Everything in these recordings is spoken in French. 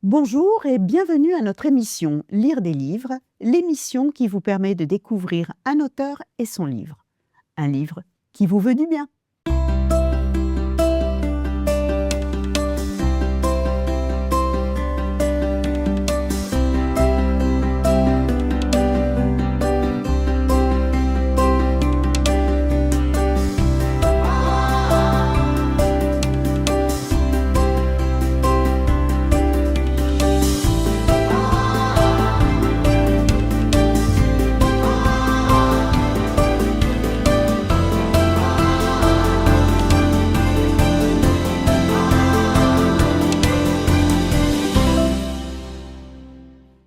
Bonjour et bienvenue à notre émission Lire des livres, l'émission qui vous permet de découvrir un auteur et son livre. Un livre qui vous veut du bien.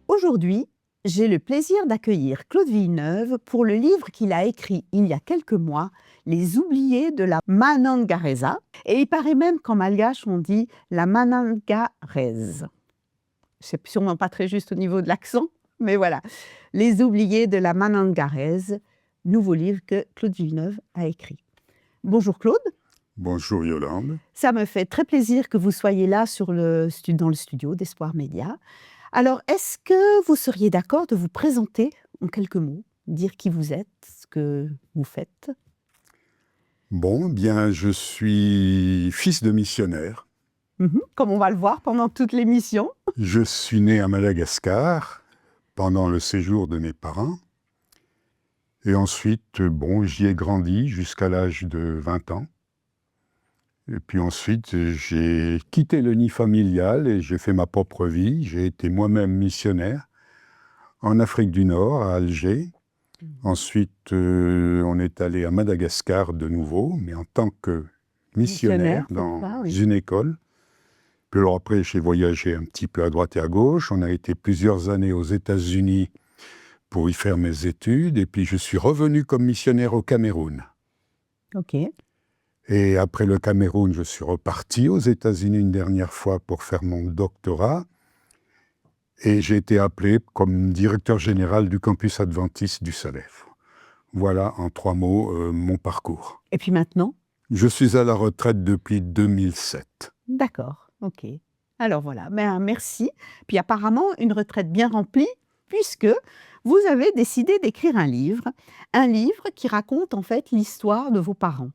Aujourd'hui, j'ai le plaisir d'accueillir Claude Villeneuve pour le livre qu'il a écrit il y a quelques mois, Les oubliés de la Manangaresa. Et il paraît même qu'en malgache, on dit la Manangarese. C'est sûrement pas très juste au niveau de l'accent, mais voilà. Les oubliés de la Manangarese, nouveau livre que Claude Villeneuve a écrit. Bonjour Claude. Bonjour Yolande. Ça me fait très plaisir que vous soyez là dans le studio d'Espoir Média. Alors, est-ce que vous seriez d'accord de vous présenter en quelques mots, dire qui vous êtes, ce que vous faites? Bon, bien, je suis fils de missionnaire. Comme on va le voir pendant toute l'émission. Je suis né à Madagascar pendant le séjour de mes parents. Et ensuite, j'y ai grandi jusqu'à l'âge de 20 ans. Et puis ensuite, j'ai quitté le nid familial et j'ai fait ma propre vie. J'ai été moi-même missionnaire en Afrique du Nord, à Alger. Ensuite, on est allé à Madagascar de nouveau, mais en tant que missionnaire dans une école. Puis alors après, j'ai voyagé un petit peu à droite et à gauche. On a été plusieurs années aux États-Unis pour y faire mes études. Et puis je suis revenu comme missionnaire au Cameroun. Ok. Et après le Cameroun, je suis reparti aux États-Unis une dernière fois pour faire mon doctorat. Et j'ai été appelé comme directeur général du campus adventiste du Salève. Voilà, en 3 mots, mon parcours. Et puis maintenant? Je suis à la retraite depuis 2007. D'accord, ok. Alors voilà, merci. Puis apparemment, une retraite bien remplie, puisque vous avez décidé d'écrire un livre qui raconte en fait l'histoire de vos parents.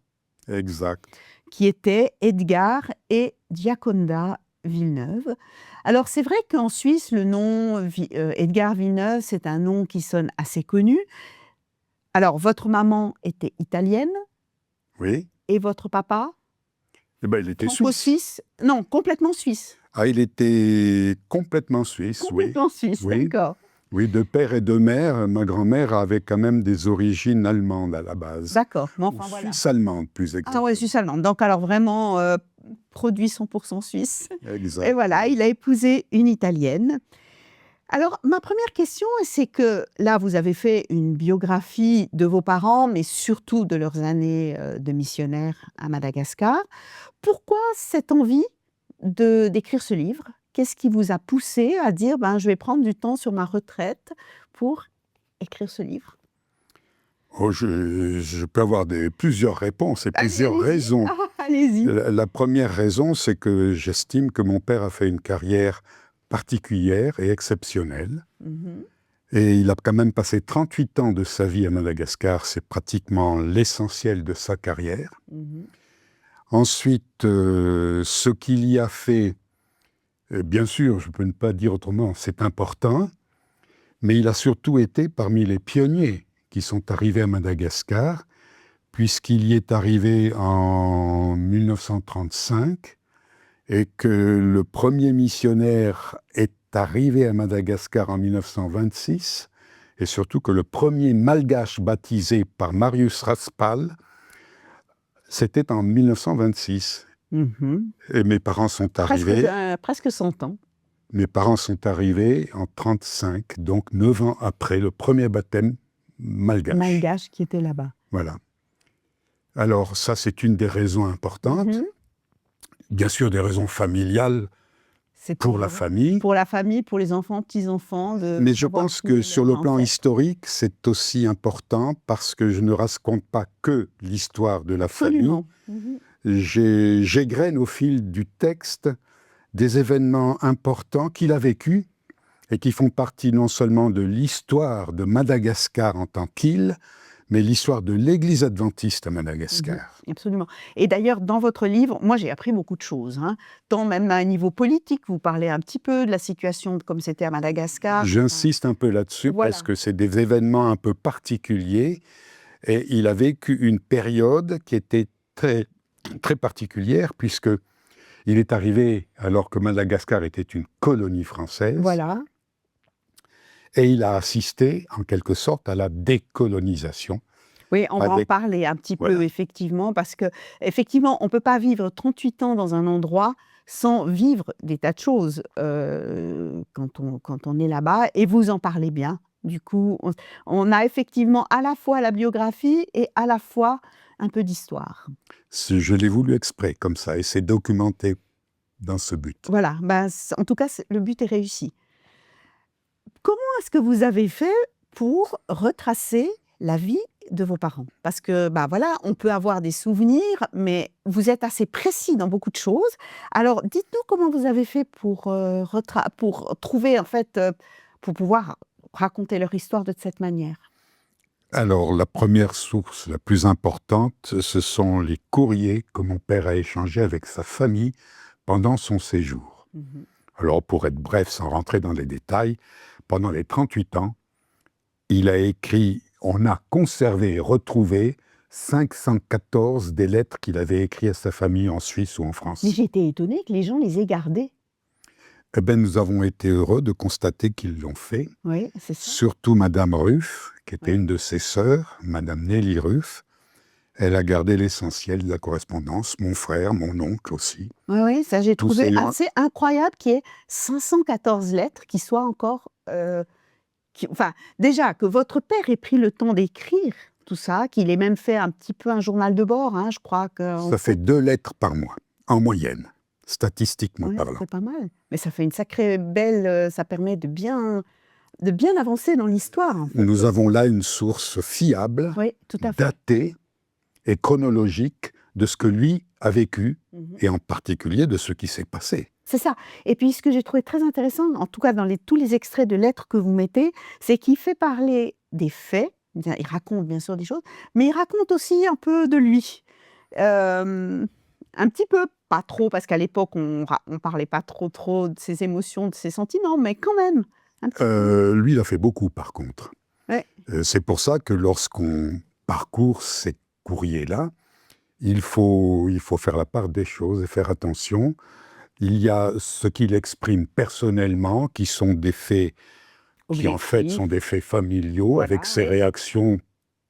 Exact. Qui étaient Edgar et Giaconda Villeneuve. Alors c'est vrai qu'en Suisse, le nom Edgar Villeneuve, c'est un nom qui sonne assez connu. Alors votre maman était italienne. Oui. Et votre papa? Eh ben, il était suisse. Non, complètement suisse. Ah, il était complètement suisse, complètement suisse, oui. D'accord. Oui, de père et de mère. Ma grand-mère avait quand même des origines allemandes à la base. D'accord, mais enfin voilà. Suisse-allemande, plus exactement. Ah ouais, suisse-allemande. Donc alors vraiment, produit 100% suisse. Exact. Et voilà, il a épousé une italienne. Alors, ma première question, c'est que là, vous avez fait une biographie de vos parents, mais surtout de leurs années de missionnaire à Madagascar. Pourquoi cette envie d'écrire ce livre? Qu'est-ce qui vous a poussé à dire je vais prendre du temps sur ma retraite pour écrire ce livre? Oh, je peux avoir plusieurs réponses et plusieurs raisons. Allez-y. La première raison, c'est que j'estime que mon père a fait une carrière particulière et exceptionnelle. Et il a quand même passé 38 ans de sa vie à Madagascar. C'est pratiquement l'essentiel de sa carrière. Ensuite, ce qu'il y a fait, bien sûr, je ne peux ne pas dire autrement, c'est important, mais il a surtout été parmi les pionniers qui sont arrivés à Madagascar, puisqu'il y est arrivé en 1935 et que le premier missionnaire est arrivé à Madagascar en 1926, et surtout que le premier malgache baptisé par Marius Raspal, c'était en 1926. Et mes parents sont arrivés... Presque 100 ans. Mes parents sont arrivés en 1935, donc 9 ans après le premier baptême malgache. Malgache qui était là-bas. Voilà. Alors ça, c'est une des raisons importantes. Bien sûr, des raisons familiales pour la famille. Pour la famille, pour les enfants, petits-enfants. Mais je pense que sur le plan historique, c'est aussi important parce que je ne raconte pas que l'histoire de la famille. J'égrène au fil du texte des événements importants qu'il a vécus et qui font partie non seulement de l'histoire de Madagascar en tant qu'île, mais l'histoire de l'Église adventiste à Madagascar. Absolument. Et d'ailleurs, dans votre livre, moi j'ai appris beaucoup de choses, hein, tant même à un niveau politique, vous parlez un petit peu de la situation comme c'était à Madagascar. J'insiste un peu là-dessus parce que c'est des événements un peu particuliers et il a vécu une période qui était très, très particulière puisque il est arrivé alors que Madagascar était une colonie française. Voilà. Et il a assisté, en quelque sorte, à la décolonisation. Oui, on va en parler un petit peu, effectivement, parce qu'effectivement, on ne peut pas vivre 38 ans dans un endroit sans vivre des tas de choses quand on est là-bas, et vous en parlez bien. Du coup, on a effectivement à la fois la biographie et à la fois un peu d'histoire. Je l'ai voulu exprès, comme ça, et c'est documenté dans ce but. Voilà, en tout cas, le but est réussi. Comment est-ce que vous avez fait pour retracer la vie de vos parents? Parce que, voilà, on peut avoir des souvenirs, mais vous êtes assez précis dans beaucoup de choses. Alors, dites-nous comment vous avez fait pour trouver, en fait, pour pouvoir raconter leur histoire de cette manière? Alors, la première source, la plus importante, ce sont les courriers que mon père a échangés avec sa famille pendant son séjour. Alors, pour être bref, sans rentrer dans les détails, pendant les 38 ans, il a écrit, on a conservé et retrouvé 514 des lettres qu'il avait écrites à sa famille en Suisse ou en France. Mais j'étais étonnée que les gens les aient gardées. Eh bien, nous avons été heureux de constater qu'ils l'ont fait. Oui, c'est ça. Surtout Madame Ruff, qui était une de ses sœurs, Madame Nelly Ruff. Elle a gardé l'essentiel de la correspondance, mon frère, mon oncle aussi. Oui, ça j'ai trouvé assez incroyable qu'il y ait 514 lettres qui soient encore... déjà, que votre père ait pris le temps d'écrire tout ça, qu'il ait même fait un petit peu un journal de bord, hein, je crois que... Ça fait 2 lettres par mois, en moyenne, statistiquement parlant. C'est pas mal. Mais ça fait une sacrée belle... ça permet de bien avancer dans l'histoire. En fait. Nous avons là une source fiable, datée et chronologique de ce que lui a vécu, et en particulier de ce qui s'est passé. C'est ça. Et puis, ce que j'ai trouvé très intéressant, en tout cas dans tous les extraits de lettres que vous mettez, c'est qu'il fait parler des faits, il raconte bien sûr des choses, mais il raconte aussi un peu de lui. Un petit peu, pas trop, parce qu'à l'époque, on parlait pas trop de ses émotions, de ses sentiments, mais quand même. Lui, il a fait beaucoup, par contre. Ouais. C'est pour ça que lorsqu'on parcourt ces courriers-là, il faut faire la part des choses et faire attention. Il y a ce qu'il exprime personnellement, qui sont des faits qui en fait sont des faits familiaux, avec ses réactions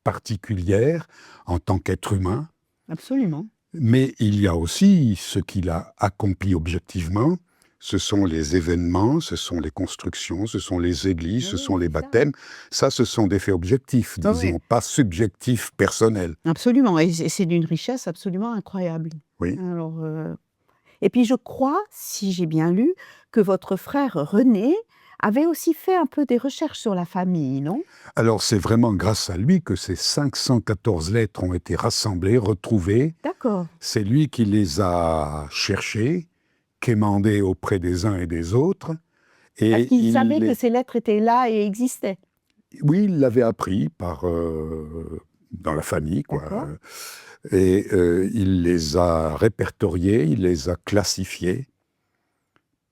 particulières en tant qu'être humain. Absolument. Mais il y a aussi ce qu'il a accompli objectivement. Ce sont les événements, ce sont les constructions, ce sont les églises, ce sont les baptêmes. Ça, ce sont des faits objectifs, disons, pas subjectifs, personnels. Absolument, et c'est d'une richesse absolument incroyable. Oui. Alors, et puis je crois, si j'ai bien lu, que votre frère René avait aussi fait un peu des recherches sur la famille, non? Alors c'est vraiment grâce à lui que ces 514 lettres ont été rassemblées, retrouvées. D'accord. C'est lui qui les a cherchées, quémandées auprès des uns et des autres. Est-ce qu'il savait que ces lettres étaient là et existaient? Oui, il l'avait appris dans la famille, quoi. Et il les a répertoriées, il les a classifiées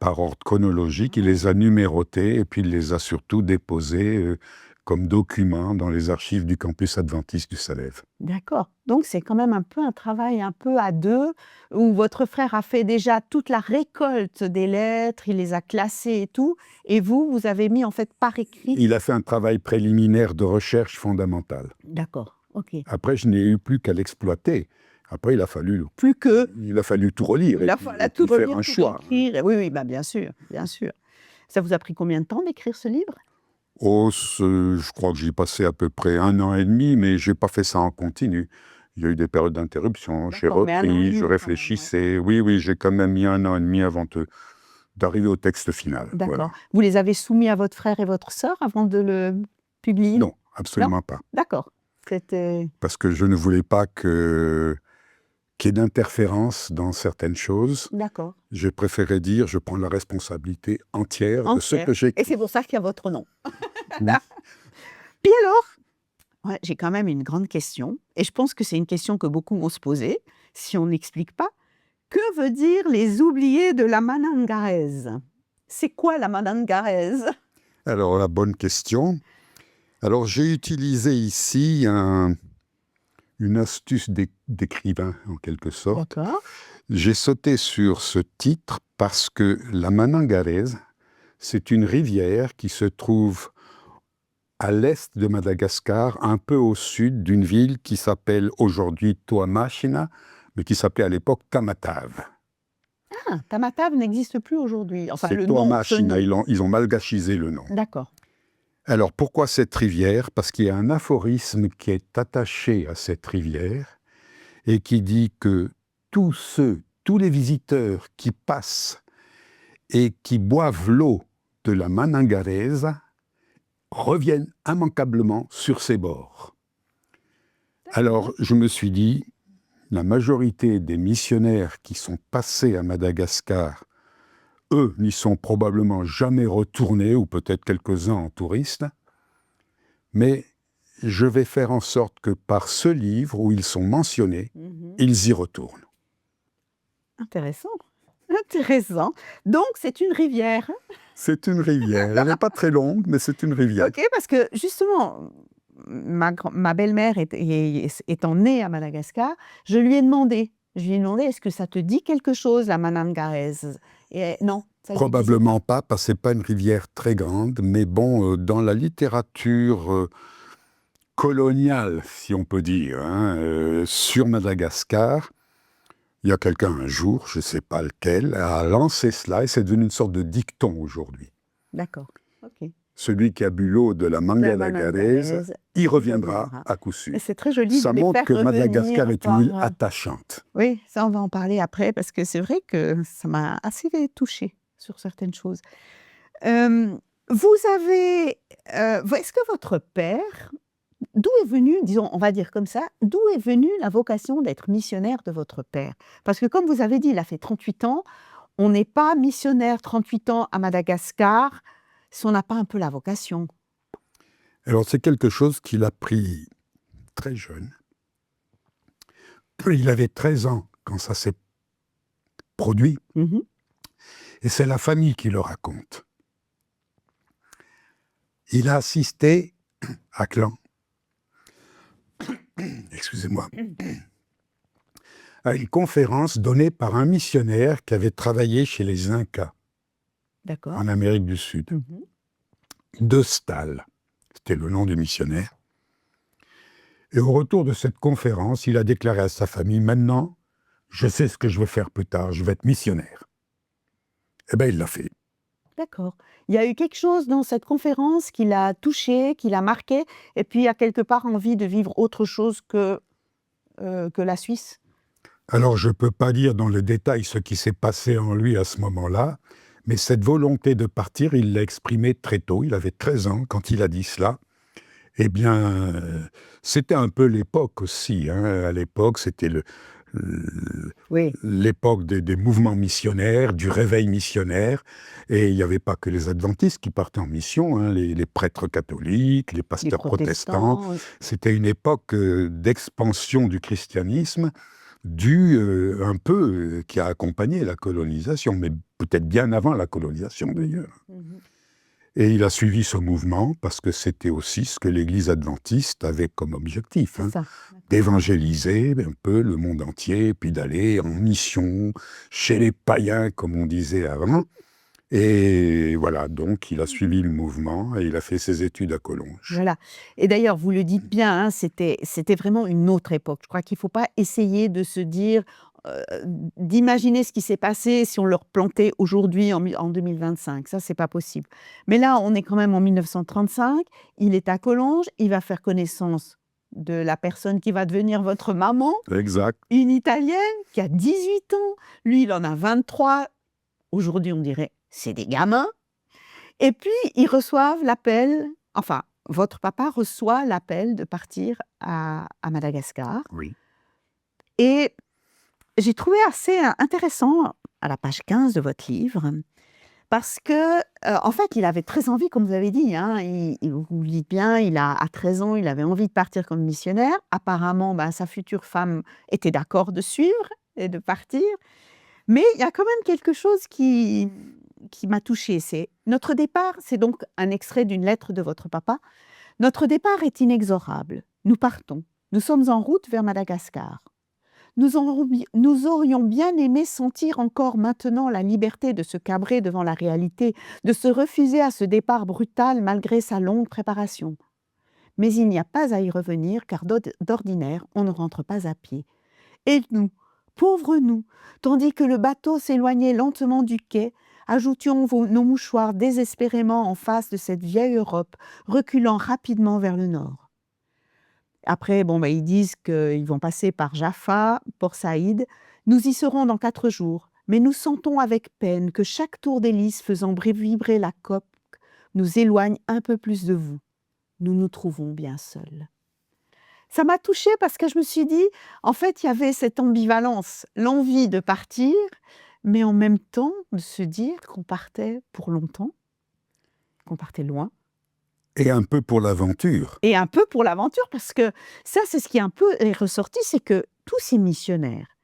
par ordre chronologique, il les a numérotées et puis il les a surtout déposées comme documents dans les archives du campus adventiste du Salève. D'accord. Donc c'est quand même un peu un travail un peu à deux, où votre frère a fait déjà toute la récolte des lettres, il les a classées et tout, et vous avez mis en fait par écrit... Il a fait un travail préliminaire de recherche fondamentale. D'accord, ok. Après, je n'ai eu plus qu'à l'exploiter. Après, il a fallu tout relire et tout faire un choix. Écrire. Oui, bien sûr, bien sûr. Ça vous a pris combien de temps d'écrire ce livre? Je crois que j'y passé à peu près 1 an et demi, mais je n'ai pas fait ça en continu. Il y a eu des périodes d'interruption, j'ai repris, je réfléchissais. Oui, j'ai quand même mis 1 an et demi avant d'arriver au texte final. D'accord. Voilà. Vous les avez soumis à votre frère et votre sœur avant de le publier? Non, absolument pas. D'accord. Parce que je ne voulais pas que qu'il y ait d'interférence dans certaines choses. D'accord. Je préférais dire, je prends la responsabilité entière de ce que Et j'écris. c'est pour ça qu'il y a votre nom. Oui. Puis alors, ouais, j'ai quand même une grande question, et je pense que c'est une question que beaucoup vont se poser, si on n'explique pas. Que veut dire les oubliés de la Manangarese? C'est quoi la Manangarese? Alors, la bonne question. Alors, j'ai utilisé ici une astuce d'écrivain, en quelque sorte. D'accord. J'ai sauté sur ce titre parce que la Manangarese, c'est une rivière qui se trouve à l'est de Madagascar, un peu au sud d'une ville qui s'appelle aujourd'hui Toamasina, mais qui s'appelait à l'époque Tamatave. Ah, Tamatave n'existe plus aujourd'hui. Enfin, C'est le nom, ce Toamasina, nom. ils ont malgachisé le nom. D'accord. Alors pourquoi cette rivière? Parce qu'il y a un aphorisme qui est attaché à cette rivière et qui dit que tous les visiteurs qui passent et qui boivent l'eau de la Manangarese reviennent immanquablement sur ses bords. Alors je me suis dit, la majorité des missionnaires qui sont passés à Madagascar, eux n'y sont probablement jamais retournés, ou peut-être quelques-uns en touristes, mais je vais faire en sorte que par ce livre où ils sont mentionnés, ils y retournent. Intéressant. Intéressant. Donc, c'est une rivière. C'est une rivière. Elle n'est pas très longue, mais c'est une rivière. Ok, parce que justement, ma belle-mère étant née à Madagascar, je lui ai demandé, est-ce que ça te dit quelque chose, la Manangarese? Et non. Ça lui disait Probablement pas, parce que ce n'est pas une rivière très grande, mais bon, dans la littérature coloniale, si on peut dire, sur Madagascar, il y a quelqu'un un jour, je ne sais pas lequel, a lancé cela et c'est devenu une sorte de dicton aujourd'hui. D'accord. Ok. Celui qui a bu l'eau de la Manangarese, y reviendra à coup sûr. Et c'est très joli Ça de les montre faire que Madagascar revenir est une île par, attachante. Oui, ça, on va en parler après, parce que c'est vrai que ça m'a assez touchée sur certaines choses. Vous avez... est-ce que votre père... D'où est venue, disons, on va dire comme ça, d'où est venue la vocation d'être missionnaire de votre père? Parce que comme vous avez dit, il a fait 38 ans, on n'est pas missionnaire 38 ans à Madagascar si on n'a pas un peu la vocation. Alors c'est quelque chose qu'il a pris très jeune. Il avait 13 ans quand ça s'est produit, et c'est la famille qui le raconte. Il a assisté à Clan, excusez-moi, à une conférence donnée par un missionnaire qui avait travaillé chez les Incas, en Amérique du Sud, de Stahl, c'était le nom du missionnaire. Et au retour de cette conférence, il a déclaré à sa famille, maintenant, je sais ce que je vais faire plus tard, je vais être missionnaire. Eh bien, il l'a fait. D'accord. Il y a eu quelque chose dans cette conférence qui l'a touché, qui l'a marqué, et puis il a quelque part envie de vivre autre chose que la Suisse? Alors, je ne peux pas dire dans le détail ce qui s'est passé en lui à ce moment-là, mais cette volonté de partir, il l'a exprimée très tôt. Il avait 13 ans quand il a dit cela. Eh bien, c'était un peu l'époque aussi. À l'époque, c'était l'époque des mouvements missionnaires, du réveil missionnaire. Et il n'y avait pas que les adventistes qui partaient en mission, les prêtres catholiques, les pasteurs protestants. C'était une époque d'expansion du christianisme un peu qui a accompagné la colonisation, mais peut-être bien avant la colonisation d'ailleurs. Et il a suivi ce mouvement parce que c'était aussi ce que l'Église adventiste avait comme objectif, d'évangéliser un peu le monde entier, puis d'aller en mission chez les païens, comme on disait avant. Et voilà, donc il a suivi le mouvement et il a fait ses études à Collonges. Voilà. Et d'ailleurs, vous le dites bien, c'était vraiment une autre époque. Je crois qu'il ne faut pas essayer de se dire, d'imaginer ce qui s'est passé si on le replantait aujourd'hui en 2025. Ça, c'est pas possible. Mais là, on est quand même en 1935. Il est à Collonges. Il va faire connaissance de la personne qui va devenir votre maman. Exact. Une Italienne qui a 18 ans. Lui, il en a 23. Aujourd'hui, on dirait, c'est des gamins. Et puis, ils reçoivent l'appel, enfin, votre papa reçoit l'appel de partir à Madagascar. Oui. Et j'ai trouvé assez intéressant à la page 15 de votre livre, parce que, en fait, il avait très envie, comme vous avez dit, hein, vous le dites bien, à 13 ans, il avait envie de partir comme missionnaire. Apparemment, sa future femme était d'accord de suivre et de partir. Mais il y a quand même quelque chose qui m'a touchée. C'est notre départ, c'est donc un extrait d'une lettre de votre papa. Notre départ est inexorable. Nous partons. Nous sommes en route vers Madagascar. Nous aurions bien aimé sentir encore maintenant la liberté de se cabrer devant la réalité, de se refuser à ce départ brutal malgré sa longue préparation. Mais il n'y a pas à y revenir, car d'ordinaire, on ne rentre pas à pied. Et nous, pauvres nous, tandis que le bateau s'éloignait lentement du quai, ajoutions nos mouchoirs désespérément en face de cette vieille Europe, reculant rapidement vers le nord. Après, ils disent qu'ils vont passer par Jaffa, Port Saïd. Nous y serons dans 4 jours, mais nous sentons avec peine que chaque tour d'hélice faisant vibrer la coque nous éloigne un peu plus de vous. Nous nous trouvons bien seuls. Ça m'a touchée parce que je me suis dit, en fait, il y avait cette ambivalence, l'envie de partir, mais en même temps de se dire qu'on partait pour longtemps, qu'on partait loin. Et un peu pour l'aventure. Et un peu pour l'aventure, parce que ça, c'est ce qui est ressorti, c'est que tous ces missionnaires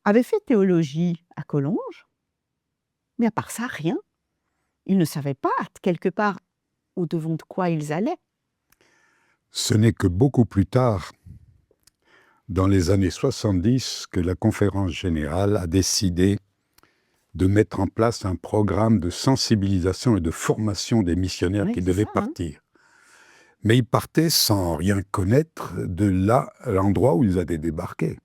avaient fait théologie à Collonges, mais à part ça, rien. Ils ne savaient pas, quelque part, au-devant de quoi ils allaient. Ce n'est que beaucoup plus tard, dans les années 70, que la conférence générale a décidé de mettre en place un programme de sensibilisation et de formation des missionnaires qui devaient partir. Mais ils partaient sans rien connaître de l'endroit où ils allaient débarquer.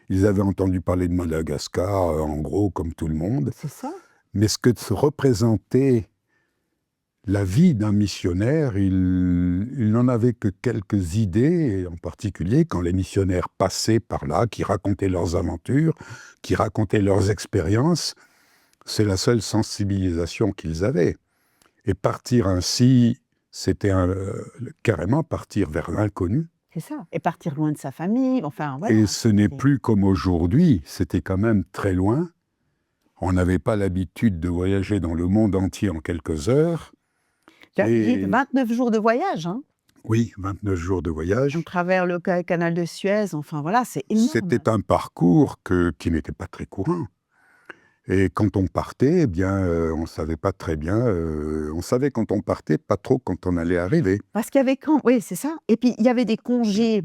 Ils avaient entendu parler de Madagascar, en gros, comme tout le monde. C'est ça. Mais ce que représentait la vie d'un missionnaire, il n'en avait que quelques idées, et en particulier quand les missionnaires passaient par là, qui racontaient leurs aventures, qui racontaient leurs expériences. C'est la seule sensibilisation qu'ils avaient. Et partir ainsi, c'était carrément partir vers l'inconnu. C'est ça. Et partir loin de sa famille, enfin voilà. Et ce n'est plus comme aujourd'hui, c'était quand même très loin. On n'avait pas l'habitude de voyager dans le monde entier en quelques heures. Et 29 jours de voyage, hein. Oui, 29 jours de voyage. À travers le canal de Suez, enfin voilà, c'est énorme. C'était un parcours qui n'était pas très courant. Et quand on partait, eh bien, on ne savait pas très bien. On savait quand on partait, pas trop quand on allait arriver. Parce qu'il y avait oui, c'est ça. Et puis, il y avait des congés,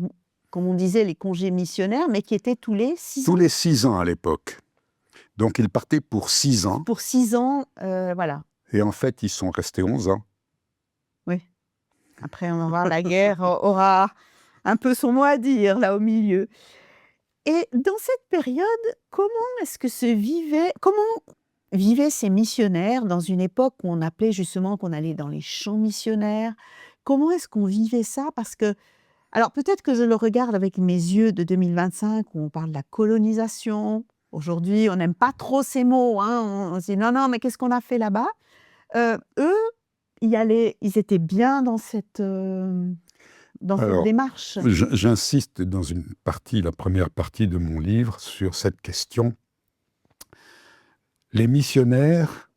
comme on disait, les congés missionnaires, mais qui étaient tous les 6 ans. Tous les 6 ans à l'époque. Donc, ils partaient pour 6 ans. Pour 6 ans, voilà. Et en fait, ils sont restés 11 ans. Oui. Après, on va voir, la guerre aura un peu son mot à dire, là, au milieu. Et dans cette période, comment vivaient ces missionnaires dans une époque où on appelait justement qu'on allait dans les champs missionnaires? Comment est-ce qu'on vivait ça? Parce que, alors peut-être que je le regarde avec mes yeux de 2025 où on parle de la colonisation. Aujourd'hui, on n'aime pas trop ces mots, hein. On se dit non, mais qu'est-ce qu'on a fait là-bas? Eux, ils étaient bien dans cette démarche. J'insiste dans la première partie de mon livre sur cette question. Les missionnaires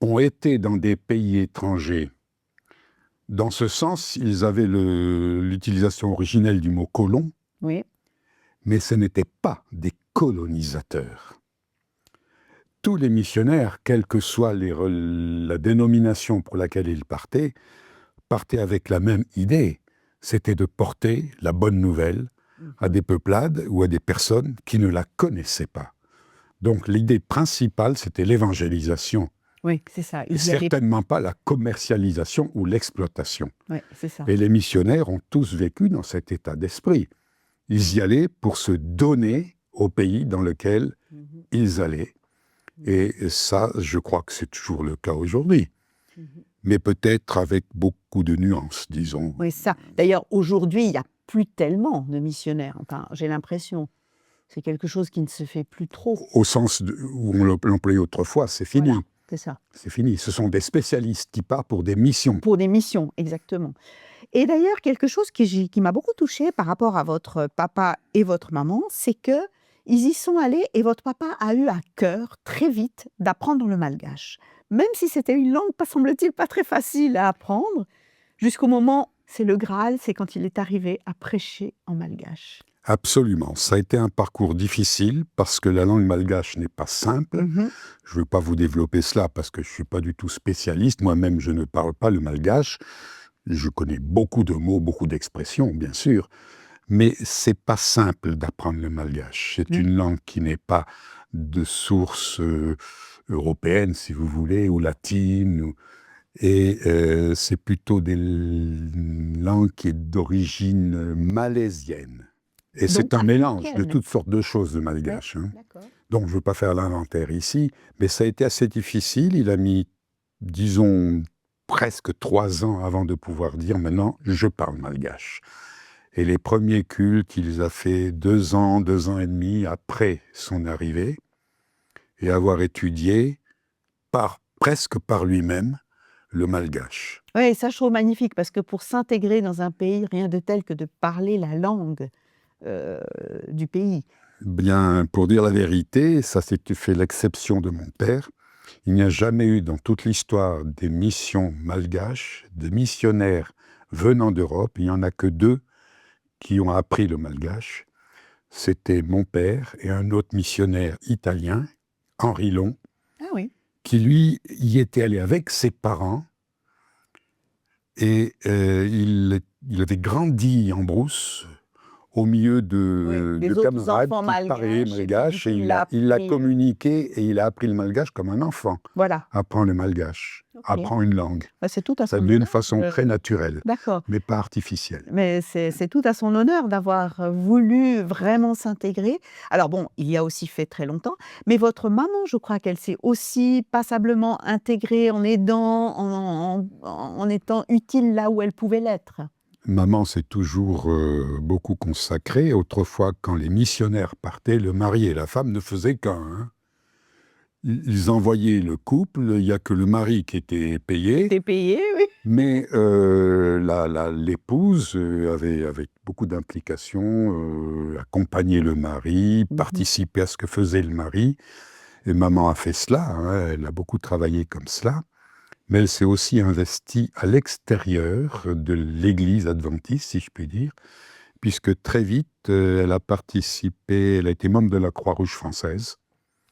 ont été dans des pays étrangers. Dans ce sens, ils avaient l'utilisation originelle du mot « colon », oui. Mais ce n'étaient pas des colonisateurs. Tous les missionnaires, quelle que soit la dénomination pour laquelle ils partaient avec la même idée. C'était de porter la bonne nouvelle à des peuplades ou à des personnes qui ne la connaissaient pas. Donc l'idée principale, c'était l'évangélisation. Oui, c'est ça. Et certainement pas la commercialisation ou l'exploitation. Oui, c'est ça. Et les missionnaires ont tous vécu dans cet état d'esprit. Ils y allaient pour se donner au pays dans lequel ils allaient. Et ça, je crois que c'est toujours le cas aujourd'hui. Mais peut-être avec beaucoup de nuances, disons. Oui, ça. D'ailleurs, aujourd'hui, il n'y a plus tellement de missionnaires. Enfin, j'ai l'impression. C'est quelque chose qui ne se fait plus trop. Au sens où on l'employait autrefois, c'est fini. Voilà, c'est ça. C'est fini. Ce sont des spécialistes qui partent pour des missions. Pour des missions, exactement. Et d'ailleurs, quelque chose qui m'a beaucoup touchée par rapport à votre papa et votre maman, c'est que Ils y sont allés et votre papa a eu à cœur, très vite, d'apprendre le malgache. Même si c'était une langue, semble-t-il, pas très facile à apprendre, jusqu'au moment, c'est le Graal, c'est quand il est arrivé à prêcher en malgache. Absolument. Ça a été un parcours difficile parce que la langue malgache n'est pas simple. Je ne veux pas vous développer cela parce que je ne suis pas du tout spécialiste. Moi-même, je ne parle pas le malgache. Je connais beaucoup de mots, beaucoup d'expressions, bien sûr. Mais ce n'est pas simple d'apprendre le malgache. C'est une langue qui n'est pas de source européenne, si vous voulez, ou latine. Et c'est plutôt des langues qui est d'origine malaisienne. Et c'est un mélange de toutes sortes de choses, le malgache. Hein. Donc, je ne veux pas faire l'inventaire ici, mais ça a été assez difficile. Il a mis, disons, presque 3 ans avant de pouvoir dire « maintenant, je parle malgache ». Et les premiers cultes, il les a fait 2 ans, 2 ans et demi après son arrivée, et avoir étudié presque par lui-même le malgache. Oui, ça je trouve magnifique, parce que pour s'intégrer dans un pays, rien de tel que de parler la langue du pays. Bien, pour dire la vérité, ça s'est fait l'exception de mon père. Il n'y a jamais eu dans toute l'histoire des missions malgaches, de missionnaires venant d'Europe, il n'y en a que 2 qui ont appris le malgache. C'était mon père et un autre missionnaire italien, Henri Long, qui lui y était allé avec ses parents. Et il avait grandi en brousse, au milieu de camarades qui parlaient malgache, et il a communiqué et il a appris le malgache comme un enfant. Voilà. Apprend le malgache, apprend une langue. C'est tout à son honneur. D'une façon très naturelle, d'accord, mais pas artificielle. Mais c'est tout à son honneur d'avoir voulu vraiment s'intégrer. Alors bon, il y a aussi fait très longtemps, mais votre maman, je crois qu'elle s'est aussi passablement intégrée en aidant, en étant utile là où elle pouvait l'être. Maman s'est toujours beaucoup consacrée. Autrefois, quand les missionnaires partaient, le mari et la femme ne faisaient qu'un. Hein. Ils envoyaient le couple, il n'y a que le mari qui était payé. C'était payé, oui. Mais l'épouse avait beaucoup d'implications, accompagné le mari, participé à ce que faisait le mari. Et maman a fait cela, hein, elle a beaucoup travaillé comme cela. Mais elle s'est aussi investie à l'extérieur de l'église adventiste, si je puis dire, puisque très vite, elle a participé, elle a été membre de la Croix-Rouge française.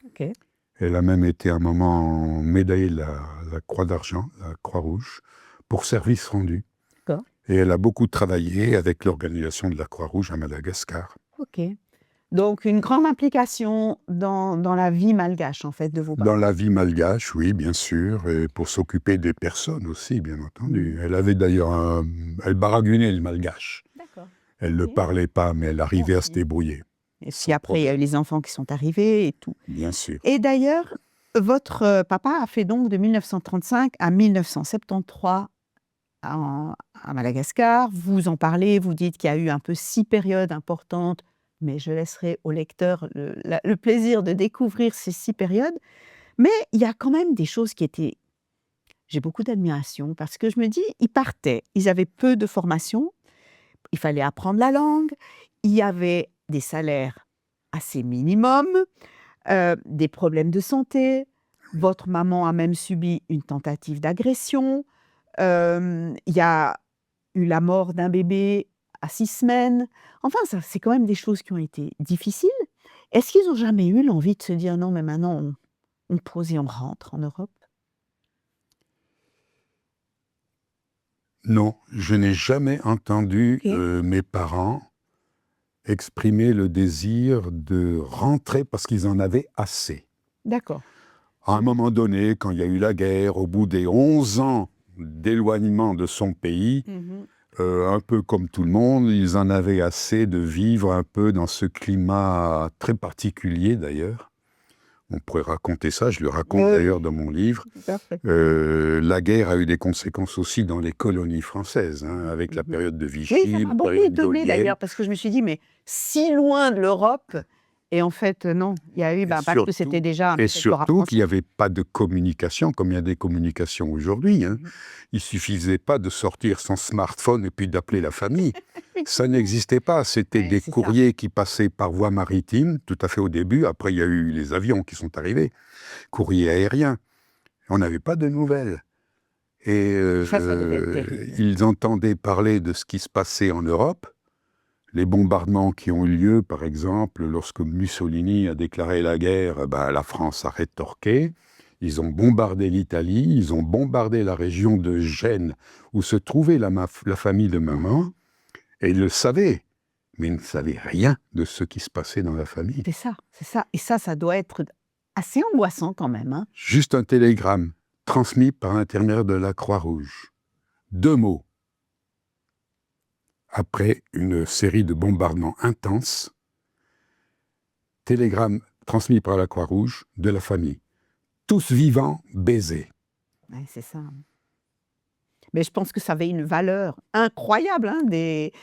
Okay. Elle a même été à un moment médaillée de la Croix d'Argent, la Croix-Rouge, pour service rendu. Et elle a beaucoup travaillé avec l'organisation de la Croix-Rouge à Madagascar. Ok. Donc, une grande implication dans la vie malgache, en fait, de vos parents. Dans la vie malgache, oui, bien sûr, et pour s'occuper des personnes aussi, bien entendu. Elle avait d'ailleurs elle baragouinait le malgache. D'accord. Elle ne parlait pas, mais elle arrivait à se débrouiller. Et puis après, il y a eu les enfants qui sont arrivés et tout. Bien sûr. Et d'ailleurs, votre papa a fait donc de 1935 à 1973 à Madagascar. Vous en parlez, vous dites qu'il y a eu un peu 6 périodes importantes, mais je laisserai au lecteur le plaisir de découvrir ces 6 périodes. Mais il y a quand même des choses qui étaient... J'ai beaucoup d'admiration parce que je me dis, ils partaient, ils avaient peu de formation, il fallait apprendre la langue, il y avait des salaires assez minimum, des problèmes de santé. Votre maman a même subi une tentative d'agression. Il y a eu la mort d'un bébé à 6 semaines. Enfin, c'est quand même des choses qui ont été difficiles. Est-ce qu'ils n'ont jamais eu l'envie de se dire « Non, mais maintenant, on pose et on rentre en Europe » ? Non, je n'ai jamais entendu mes parents exprimer le désir de rentrer parce qu'ils en avaient assez. D'accord. À un moment donné, quand il y a eu la guerre, au bout des 11 ans d'éloignement de son pays, un peu comme tout le monde, ils en avaient assez de vivre un peu dans ce climat très particulier d'ailleurs. On pourrait raconter ça, je le raconte d'ailleurs dans mon livre. La guerre a eu des conséquences aussi dans les colonies françaises, hein, avec la période de Vichy. Oui, ça m'a beaucoup étonnée d'ailleurs, parce que je me suis dit, mais si loin de l'Europe, et en fait, non, il y a eu, parce que c'était déjà... Et surtout qu'il n'y avait pas de communication, comme il y a des communications aujourd'hui. Hein. Il ne suffisait pas de sortir son smartphone et puis d'appeler la famille. Ça n'existait pas. C'était Ouais, des c'est ça. courriers qui passaient par voie maritime, tout à fait au début. Après, il y a eu les avions qui sont arrivés, courriers aériens. On n'avait pas de nouvelles. Et Ça devait être terrible. ils entendaient parler de ce qui se passait en Europe, les bombardements qui ont eu lieu, par exemple, lorsque Mussolini a déclaré la guerre, la France a rétorqué. Ils ont bombardé l'Italie, ils ont bombardé la région de Gênes, où se trouvait la famille de maman, et ils le savaient, mais ils ne savaient rien de ce qui se passait dans la famille. C'est ça, c'est ça. Et ça doit être assez angoissant quand même, hein. Juste un télégramme transmis par l'intermédiaire de la Croix-Rouge. 2 mots. Après une série de bombardements intenses, télégramme transmis par la Croix-Rouge de la famille. Tous vivants, baisés. Ouais, c'est ça. Mais je pense que ça avait une valeur incroyable, hein, des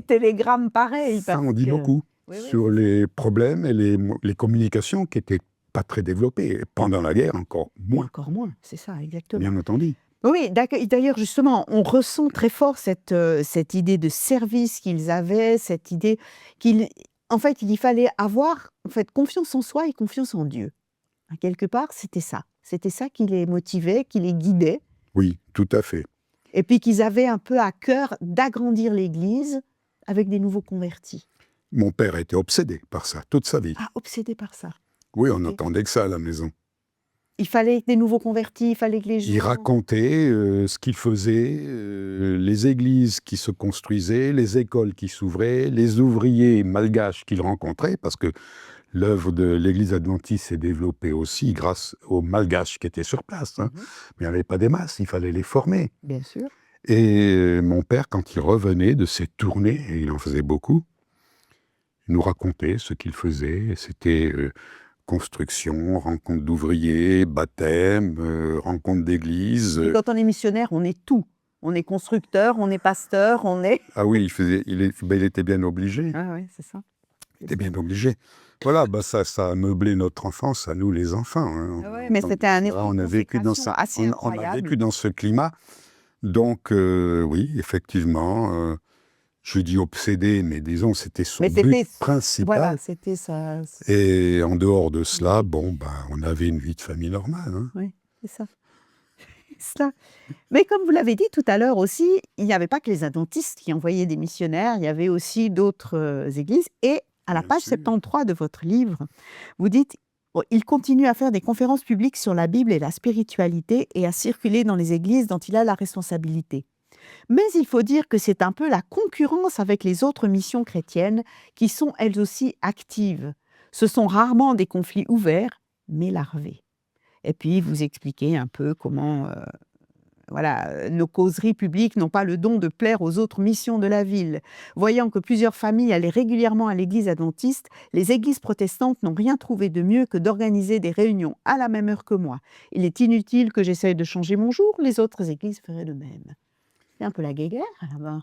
télégrammes pareils. Ça Parce en dit que... beaucoup Oui, oui, sur c'est ça. les problèmes et les communications qui n'étaient pas très développées. Et pendant la guerre, encore moins, Encore moins, c'est ça, exactement. bien entendu. Oui, d'ailleurs, justement, on ressent très fort cette idée de service qu'ils avaient, cette idée en fait, il y fallait avoir en fait, confiance en soi et confiance en Dieu. Quelque part, c'était ça. C'était ça qui les motivait, qui les guidait. Oui, tout à fait. Et puis qu'ils avaient un peu à cœur d'agrandir l'Église avec des nouveaux convertis. Mon père était obsédé par ça, toute sa vie. Ah, obsédés par ça. Oui, on Ok. n'entendait que ça à la maison. Il fallait des nouveaux convertis, il fallait que les gens... Il racontait ce qu'il faisait, les églises qui se construisaient, les écoles qui s'ouvraient, les ouvriers malgaches qu'il rencontrait, parce que l'œuvre de l'église adventiste s'est développée aussi grâce aux malgaches qui étaient sur place. Hein. Mhm. Mais il n'y avait pas des masses, il fallait les former. Bien sûr. Et mon père, quand il revenait de ses tournées, et il en faisait beaucoup, il nous racontait ce qu'il faisait. C'était construction, rencontre d'ouvriers, baptême, rencontre d'église. Et quand on est missionnaire, on est tout. On est constructeur, on est pasteur, on est... Ah oui, il était bien obligé. Ah oui, c'est ça. Il était bien obligé. Voilà, ça a meublé notre enfance, à nous les enfants. Hein. Ah ouais, mais c'était un esprit On de a vécu dans consécration assez on a incroyable. vécu dans ce climat. Donc, oui, effectivement, je dis obsédé, mais disons, c'était son Mais but c'était... principal. Voilà, c'était ça. Et en dehors de cela, on avait une vie de famille normale. Hein. Oui, c'est ça. Ça. Mais comme vous l'avez dit tout à l'heure aussi, il n'y avait pas que les adventistes qui envoyaient des missionnaires, il y avait aussi d'autres églises. Et à la Bien page sûr. 73 de votre livre, vous dites « Il continue à faire des conférences publiques sur la Bible et la spiritualité et à circuler dans les églises dont il a la responsabilité. Mais il faut dire que c'est un peu la concurrence avec les autres missions chrétiennes qui sont elles aussi actives. Ce sont rarement des conflits ouverts, mais larvés. » Et puis, vous expliquez un peu comment nos causeries publiques n'ont pas le don de plaire aux autres missions de la ville. Voyant que plusieurs familles allaient régulièrement à l'église adventiste, les églises protestantes n'ont rien trouvé de mieux que d'organiser des réunions à la même heure que moi. Il est inutile que j'essaye de changer mon jour, les autres églises feraient de même. C'est un peu la guéguerre là-bas.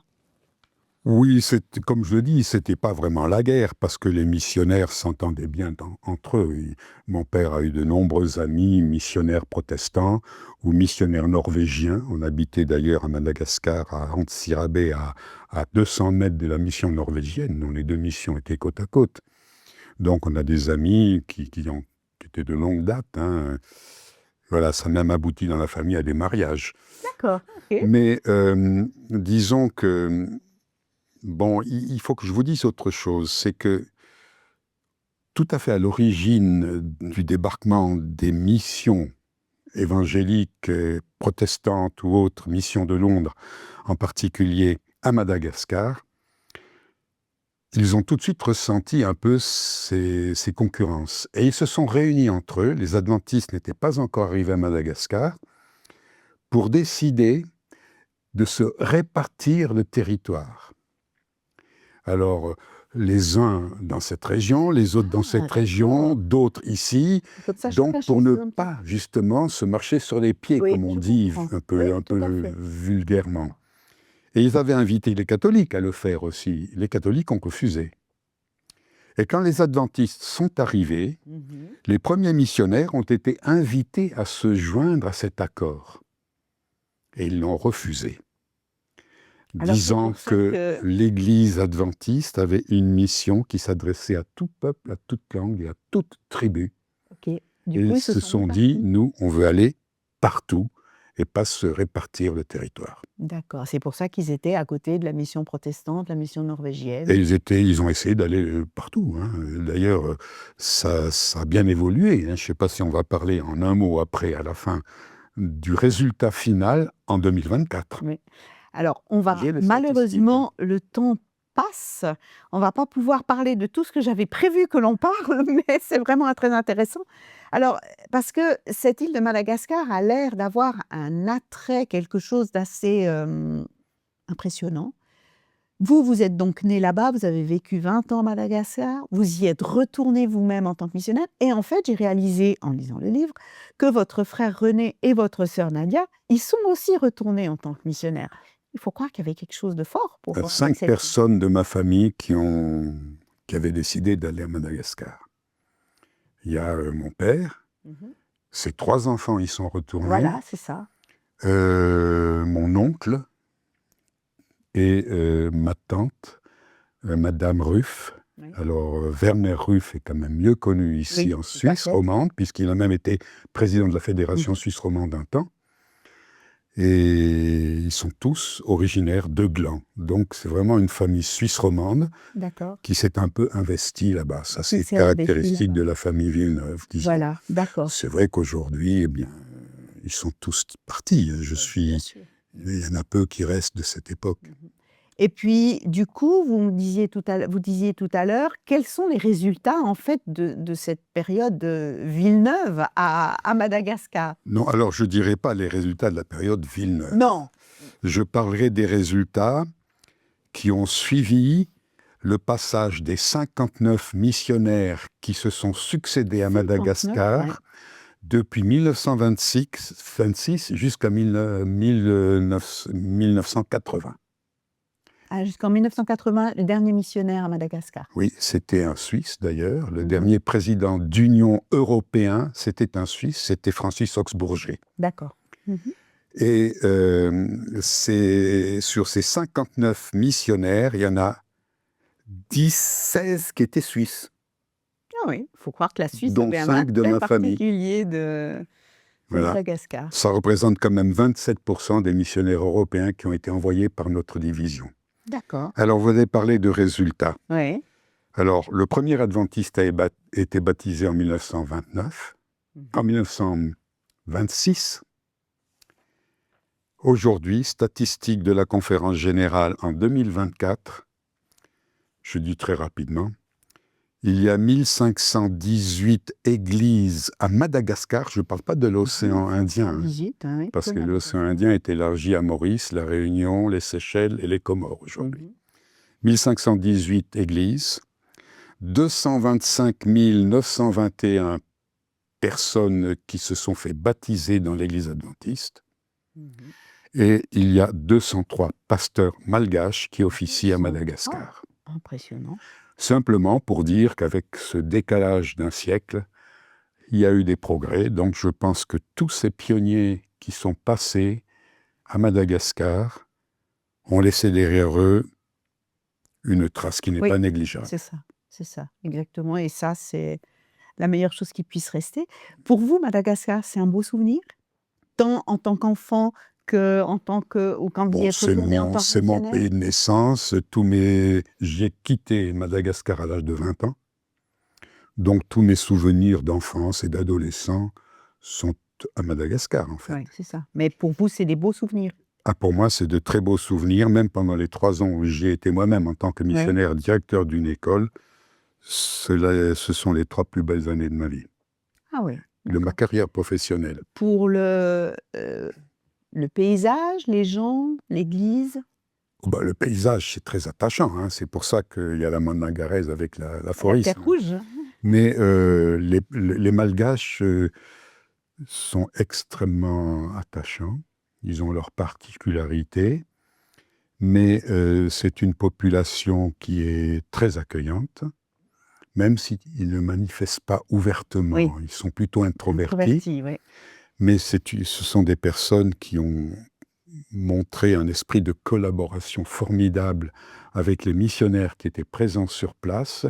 Oui, comme je le dis, c'était pas vraiment la guerre, parce que les missionnaires s'entendaient bien entre eux. Mon père a eu de nombreux amis missionnaires protestants ou missionnaires norvégiens. On habitait d'ailleurs à Madagascar, à Antsirabe, à 200 mètres de la mission norvégienne, dont les deux missions étaient côte à côte. Donc on a des amis qui étaient de longue date. Hein. Voilà, ça a même abouti dans la famille à des mariages. D'accord, ok. Mais disons que... il faut que je vous dise autre chose, c'est que tout à fait à l'origine du débarquement des missions évangéliques, protestantes ou autres, missions de Londres en particulier à Madagascar, ils ont tout de suite ressenti un peu ces concurrences. Et ils se sont réunis entre eux, les adventistes n'étaient pas encore arrivés à Madagascar, pour décider de se répartir le territoire. Alors, les uns dans cette région, les autres dans cette région, d'autres ici. Comme ça, Donc, chacun pour chez ne eux un petit pas, justement, se marcher sur les pieds, Oui, comme on je dit comprends. un peu, Oui, tout à fait. vulgairement. Et ils avaient invité les catholiques à le faire aussi. Les catholiques ont refusé. Et quand les adventistes sont arrivés, les premiers missionnaires ont été invités à se joindre à cet accord. Et ils l'ont refusé. Alors, c'est disant pour ça que que l'Église adventiste avait une mission qui s'adressait à tout peuple, à toute langue et à toute tribu. OK. Du Et coup, ils ils se se sont mis sont dit, partout. nous, on veut aller partout et pas se répartir le territoire. D'accord. C'est pour ça qu'ils étaient à côté de la mission protestante, la mission Et norvégienne. ils ont essayé d'aller partout, hein. D'ailleurs, ça a bien évolué, hein. Je ne sais pas si on va parler en un mot après, à la fin, du résultat final en 2024. Oui. Alors, on va J'ai les statistiques, hein. malheureusement, le temps passe. On va pas pouvoir parler de tout ce que j'avais prévu que l'on parle, mais c'est vraiment très intéressant. Alors, parce que cette île de Madagascar a l'air d'avoir un attrait, quelque chose d'assez impressionnant. Vous êtes donc né là-bas, vous avez vécu 20 ans à Madagascar, vous y êtes retourné vous-même en tant que missionnaire, et en fait, j'ai réalisé, en lisant le livre, que votre frère René et votre sœur Nadia, ils sont aussi retournés en tant que missionnaires. Il faut croire qu'il y avait quelque chose de fort pour avec 5 cette île. personnes de ma famille qui avaient décidé d'aller à Madagascar. Il y a mon père, Mhm. ses 3 enfants y sont retournés, Voilà, c'est ça. mon oncle et ma tante, Madame Ruff. Oui. Alors, Werner Ruff est quand même mieux connu ici Oui, en tout à Suisse fait. romande, puisqu'il a même été président de la Fédération Mhm. suisse romande un temps. Et ils sont tous originaires de Gland. Donc, c'est vraiment une famille suisse romande D'accord. qui s'est un peu investie là-bas. Ça, Qui c'est s'est investie caractéristique là-bas. de la famille Villeneuve, disons. Voilà, d'accord. C'est vrai qu'aujourd'hui, eh bien, ils sont tous partis. Bien sûr. Il y en a peu qui restent de cette époque. Et puis, du coup, vous disiez tout à l'heure, quels sont les résultats, en fait, de cette période de Villeneuve à Madagascar? Non, alors je ne dirais pas les résultats de la période Villeneuve. Non. Je parlerai des résultats qui ont suivi le passage des 59 missionnaires qui se sont succédés à 59, Madagascar ouais. depuis 1926 jusqu'à 1980. Ah, jusqu'en 1980, le dernier missionnaire à Madagascar. Oui, c'était un Suisse d'ailleurs. Le Mhm. dernier président d'Union européen, c'était un Suisse, c'était Francis Augsburger. D'accord. Mhm. Et sur ces 59 missionnaires, il y en a 16 qui étaient suisses, Ah oui, il faut croire que la Suisse dont avait un 5 de attrait ma famille. particulier de Voilà. Madagascar. Ça représente quand même 27% des missionnaires européens qui ont été envoyés par notre division. D'accord. Alors, vous avez parlé de résultats. Oui. Alors, le premier adventiste a été baptisé en 1929, en 1926. Aujourd'hui, statistique de la conférence générale en 2024, je dis très rapidement, il y a 1518 églises à Madagascar, je ne parle pas de l'océan Indien, hein, 18, oui, parce que que l'océan Indien est élargi à Maurice, la Réunion, les Seychelles et les Comores aujourd'hui. Mhm. 1518 églises, 225 921 personnes qui se sont fait baptiser dans l'église adventiste, Mhm. et il y a 203 pasteurs malgaches qui officient à 203. Madagascar. Impressionnant. Simplement pour dire qu'avec ce décalage d'un siècle, il y a eu des progrès. Donc je pense que tous ces pionniers qui sont passés à Madagascar ont laissé derrière eux une trace qui n'est Oui, pas négligeable. c'est ça, exactement. Et ça, c'est la meilleure chose qui puisse rester. Pour vous, Madagascar, c'est un beau souvenir? Tant en tant qu'enfant ou quand vous y Bon, êtes retourné en tant que c'est mon missionnaire? pays de naissance. J'ai quitté Madagascar à l'âge de 20 ans. Donc tous mes souvenirs d'enfance et d'adolescence sont à Madagascar, en fait. Oui, c'est ça. Mais pour vous, c'est des beaux souvenirs? Ah, pour moi, c'est de très beaux souvenirs, même pendant les 3 ans où j'ai été moi-même en tant que missionnaire, directeur d'une école. Ce sont les 3 plus belles années de ma vie, Ah oui, de ma d'accord. carrière professionnelle. Pour le paysage, les gens, l'église? Oh, bah, le paysage, c'est très attachant, hein. C'est pour ça qu'il y a la Manangarèse avec la La forêt. terre rouge? Mais les Malgaches sont extrêmement attachants. Ils ont leurs particularités. Mais c'est une population qui est très accueillante, même s'ils ne manifestent pas ouvertement. Oui. Ils sont plutôt introvertis. Introverti, oui. Mais ce sont des personnes qui ont montré un esprit de collaboration formidable avec les missionnaires qui étaient présents sur place,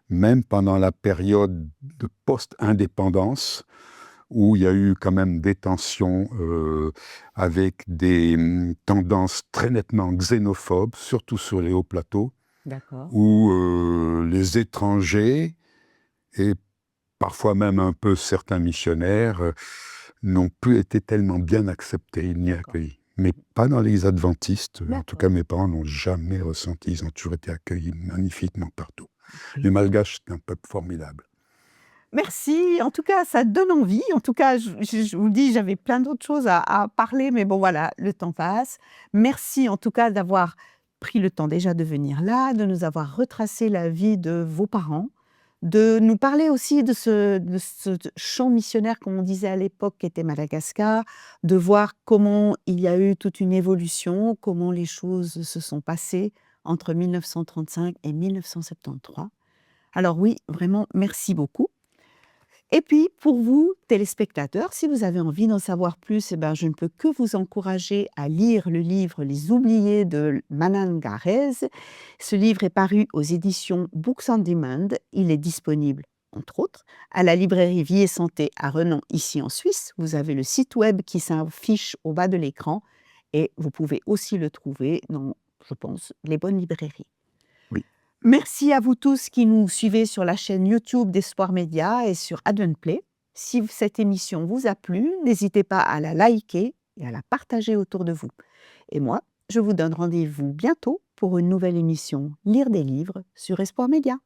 même pendant la période de post-indépendance, où il y a eu quand même des tensions avec des tendances très nettement xénophobes, surtout sur les hauts plateaux, où les étrangers et parfois même un peu certains missionnaires n'ont plus été tellement bien acceptés ni accueillis. Mais pas dans les adventistes. En tout cas, mes parents n'ont jamais ressenti. Ils ont toujours été accueillis magnifiquement partout. Les Malgaches, c'est un peuple formidable. Merci. En tout cas, ça donne envie. En tout cas, je vous dis, j'avais plein d'autres choses à parler, mais bon, voilà, le temps passe. Merci en tout cas d'avoir pris le temps déjà de venir là, de nous avoir retracé la vie de vos parents, de nous parler aussi de ce champ missionnaire, comme on disait à l'époque, qui était Madagascar, de voir comment il y a eu toute une évolution, comment les choses se sont passées entre 1935 et 1973. Alors oui, vraiment, merci beaucoup. Et puis, pour vous, téléspectateurs, si vous avez envie d'en savoir plus, eh ben, je ne peux que vous encourager à lire le livre Les Oubliés de Manan Garez. Ce livre est paru aux éditions Books on Demand. Il est disponible, entre autres, à la librairie Vie et Santé à Renan, ici en Suisse. Vous avez le site web qui s'affiche au bas de l'écran et vous pouvez aussi le trouver dans, je pense, les bonnes librairies. Merci à vous tous qui nous suivez sur la chaîne YouTube d'Espoir Média et sur Adventplay. Si cette émission vous a plu, n'hésitez pas à la liker et à la partager autour de vous. Et moi, je vous donne rendez-vous bientôt pour une nouvelle émission Lire des livres sur Espoir Média.